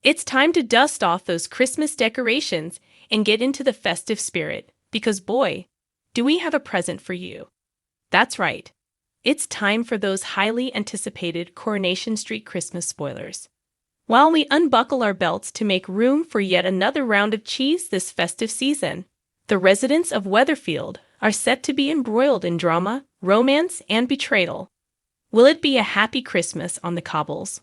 It's time to dust off those Christmas decorations and get into the festive spirit, because boy, do we have a present for you. That's right. It's time for those highly anticipated Coronation Street Christmas spoilers. While we unbuckle our belts to make room for yet another round of cheese this festive season, the residents of Weatherfield are set to be embroiled in drama, romance, and betrayal. Will it be a happy Christmas on the cobbles?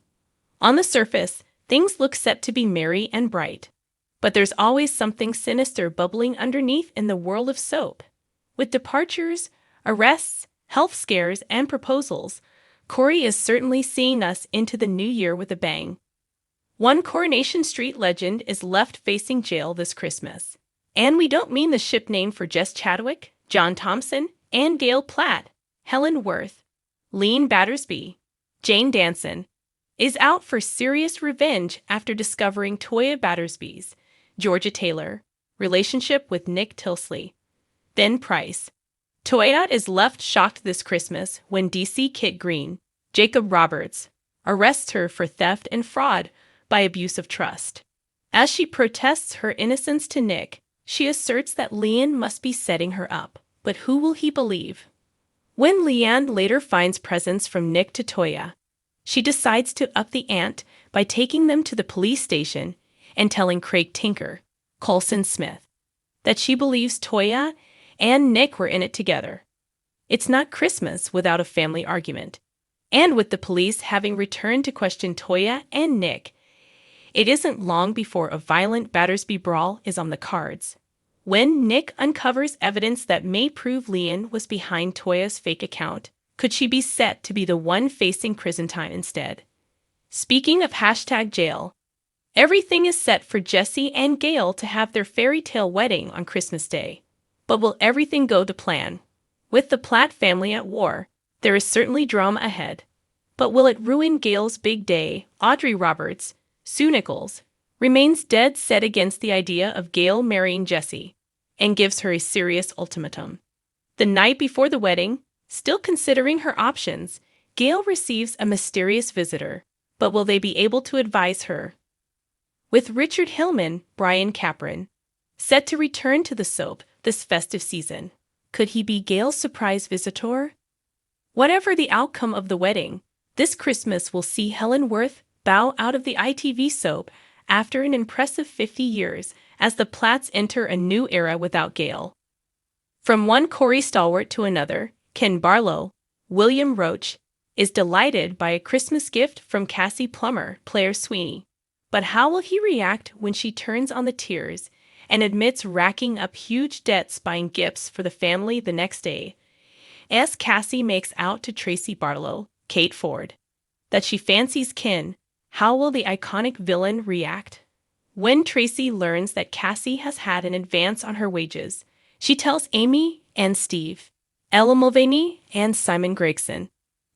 On the surface, things look set to be merry and bright. But there's always something sinister bubbling underneath in the world of soap. With departures, arrests, health scares, and proposals, Corey is certainly seeing us into the new year with a bang. One Coronation Street legend is left facing jail this Christmas. And we don't mean the ship name for Jess Chadwick, John Thompson, and Gail Platt. Helen Worth, Lean Battersby, Jane Danson, is out for serious revenge after discovering Toya Battersby's, Georgia Taylor, relationship with Nick Tilsley. Ben Price. Toya is left shocked this Christmas when DC Kit Green, Jacob Roberts, arrests her for theft and fraud by abuse of trust. As she protests her innocence to Nick, she asserts that Leanne must be setting her up. But who will he believe? When Leanne later finds presents from Nick to Toya, she decides to up the ante by taking them to the police station and telling Craig Tinker, Coulson Smith, that she believes Toya and Nick were in it together. It's not Christmas without a family argument. And with the police having returned to question Toya and Nick, it isn't long before a violent Battersby brawl is on the cards. When Nick uncovers evidence that may prove Leanne was behind Toya's fake account, could she be set to be the one facing prison time instead? Speaking of #jail, everything is set for Jesse and Gail to have their fairy tale wedding on Christmas Day. But will everything go to plan? With the Platt family at war, there is certainly drama ahead. But will it ruin Gail's big day? Audrey Roberts, Sue Nichols, remains dead set against the idea of Gail marrying Jesse, and gives her a serious ultimatum. The night before the wedding, still considering her options, Gail receives a mysterious visitor, but will they be able to advise her? With Richard Hillman, Brian Capron, set to return to the soap this festive season, could he be Gail's surprise visitor? Whatever the outcome of the wedding, this Christmas will see Helen Worth bow out of the ITV soap after an impressive 50 years as the Platts enter a new era without Gail. From one Corey stalwart to another, Ken Barlow, William Roach, is delighted by a Christmas gift from Cassie Plummer, Claire Sweeney. But how will he react when she turns on the tears and admits racking up huge debts buying gifts for the family the next day? As Cassie makes out to Tracy Barlow, Kate Ford, that she fancies Ken, how will the iconic villain react? When Tracy learns that Cassie has had an advance on her wages, she tells Amy and Steve, Ella Mulvaney and Simon Gregson,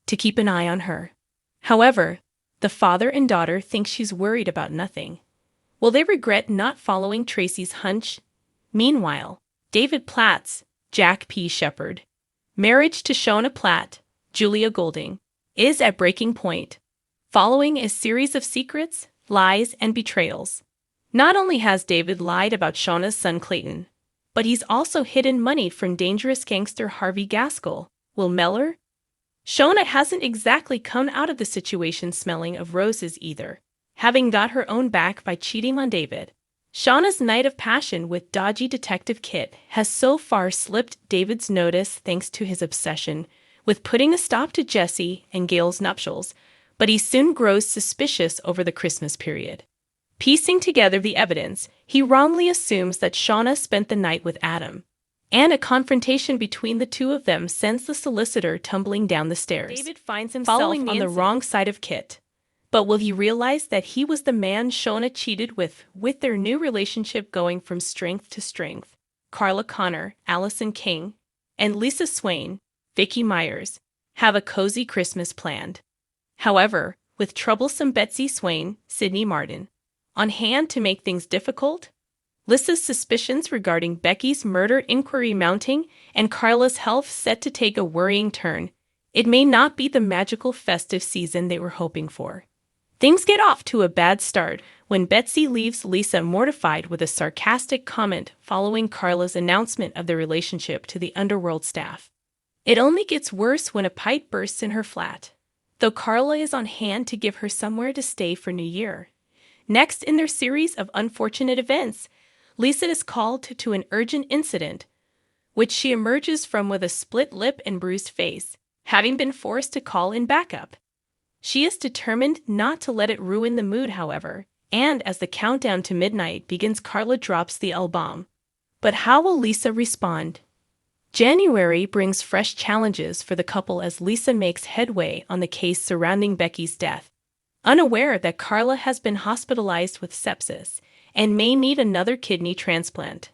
to keep an eye on her. However, the father and daughter think she's worried about nothing. Will they regret not following Tracy's hunch? Meanwhile, David Platt's Jack P. Shepard, marriage to Shona Platt, Julia Golding, is at breaking point, following a series of secrets, lies, and betrayals. Not only has David lied about Shona's son Clayton, but he's also hidden money from dangerous gangster Harvey Gaskell. Will Meller? Shona hasn't exactly come out of the situation smelling of roses either, having got her own back by cheating on David. Shauna's night of passion with dodgy Detective Kit has so far slipped David's notice thanks to his obsession with putting a stop to Jesse and Gail's nuptials, but he soon grows suspicious over the Christmas period. Piecing together the evidence, he wrongly assumes that Shauna spent the night with Adam, and a confrontation between the two of them sends the solicitor tumbling down the stairs. David finds himself on the wrong side of Kit. But will he realize that he was the man Shona cheated with their new relationship going from strength to strength? Carla Connor, Allison King, and Lisa Swain, Vicky Myers, have a cozy Christmas planned. However, with troublesome Betsy Swain, Sidney Martin, on hand to make things difficult, Lisa's suspicions regarding Becky's murder inquiry mounting, and Carla's health set to take a worrying turn, it may not be the magical festive season they were hoping for. Things get off to a bad start when Betsy leaves Lisa mortified with a sarcastic comment following Carla's announcement of the relationship to the underworld staff. It only gets worse when a pipe bursts in her flat, though Carla is on hand to give her somewhere to stay for New Year. Next in their series of unfortunate events, Lisa is called to an urgent incident, which she emerges from with a split lip and bruised face, having been forced to call in backup. She is determined not to let it ruin the mood, however, and as the countdown to midnight begins, Carla drops the L-bomb. But how will Lisa respond? January brings fresh challenges for the couple as Lisa makes headway on the case surrounding Becky's death. Unaware that Carla has been hospitalized with sepsis and may need another kidney transplant.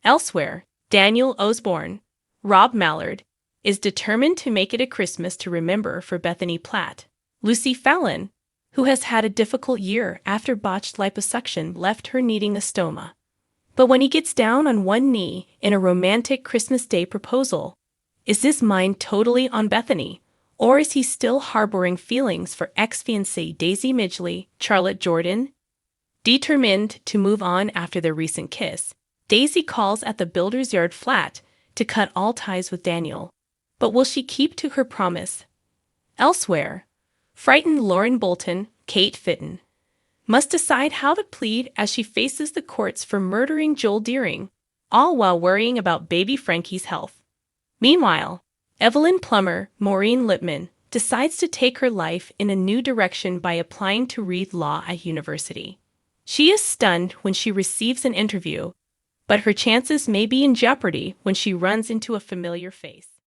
Elsewhere, Daniel Osborne, Rob Mallard, is determined to make it a Christmas to remember for Bethany Platt. Lucy Fallon, who has had a difficult year after botched liposuction left her needing a stoma. But when he gets down on one knee in a romantic Christmas Day proposal, is his mind totally on Bethany, or is he still harboring feelings for ex-fiancée Daisy Midgley, Charlotte Jordan? Determined to move on after their recent kiss, Daisy calls at the builder's yard flat to cut all ties with Daniel. But will she keep to her promise? Elsewhere, frightened Lauren Bolton, Kate Fitton, must decide how to plead as she faces the courts for murdering Joel Deering, all while worrying about baby Frankie's health. Meanwhile, Evelyn Plummer, Maureen Lipman, decides to take her life in a new direction by applying to read law at university. She is stunned when she receives an interview, but her chances may be in jeopardy when she runs into a familiar face.